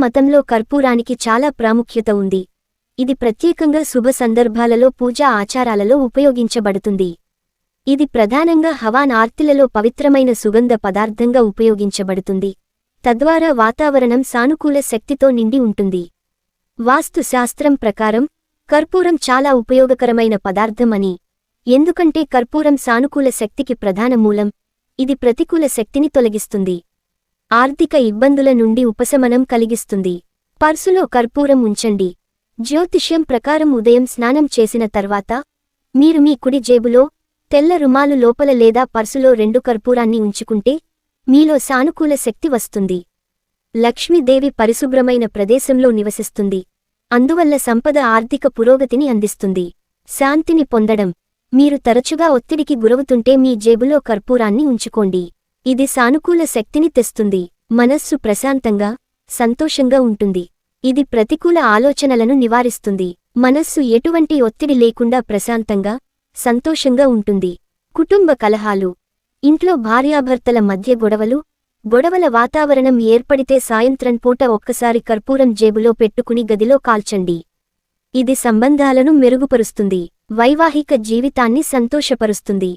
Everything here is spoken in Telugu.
మతంలో కర్పూరానికి చాలా ప్రాముఖ్యత ఉంది. ఇది ప్రత్యేకంగా శుభ సందర్భాలలో పూజా ఆచారాలలో ఉపయోగించబడుతుంది. ఇది ప్రధానంగా హవాన్ ఆర్తిలలో పవిత్రమైన సుగంధ పదార్థంగా ఉపయోగించబడుతుంది, తద్వారా వాతావరణం సానుకూల శక్తితో నిండి ఉంటుంది. వాస్తు శాస్త్రం ప్రకారం కర్పూరం చాలా ఉపయోగకరమైన పదార్థం అని, ఎందుకంటే కర్పూరం సానుకూల శక్తికి ప్రధాన మూలం. ఇది ప్రతికూల శక్తిని తొలగిస్తుంది, ఆర్థిక ఇబ్బందుల నుండి ఉపశమనం కలిగిస్తుంది. పర్సులో కర్పూరం ఉంచండి. జ్యోతిష్యం ప్రకారం ఉదయం స్నానం చేసిన తర్వాత మీరు మీ కుడి జేబులో తెల్ల రుమాలు లోపల లేదా పర్సులో 2 కర్పూరాన్ని ఉంచుకుంటే మీలో సానుకూల శక్తి వస్తుంది. లక్ష్మీదేవి పరిశుభ్రమైన ప్రదేశంలో నివసిస్తుంది, అందువల్ల సంపద ఆర్థిక పురోగతిని అందిస్తుంది. శాంతిని పొందడం. మీరు తరచుగా ఒత్తిడికి గురవుతుంటే మీ జేబులో కర్పూరాన్ని ఉంచుకోండి. ఇది సానుకూల శక్తిని తెస్తుంది. మనస్సు ప్రశాంతంగా, సంతోషంగా ఉంటుంది. ఇది ప్రతికూల ఆలోచనలను నివారిస్తుంది. మనస్సు ఎటువంటి ఒత్తిడి లేకుండా ప్రశాంతంగా, సంతోషంగా ఉంటుంది. కుటుంబ కలహాలు. ఇంట్లో భార్యాభర్తల మధ్య గొడవల వాతావరణం ఏర్పడితే సాయంత్రం పూట ఒక్కసారి కర్పూరం జేబులో పెట్టుకుని గదిలో కాల్చండి. ఇది సంబంధాలను మెరుగుపరుస్తుంది, వైవాహిక జీవితాన్ని సంతోషపరుస్తుంది.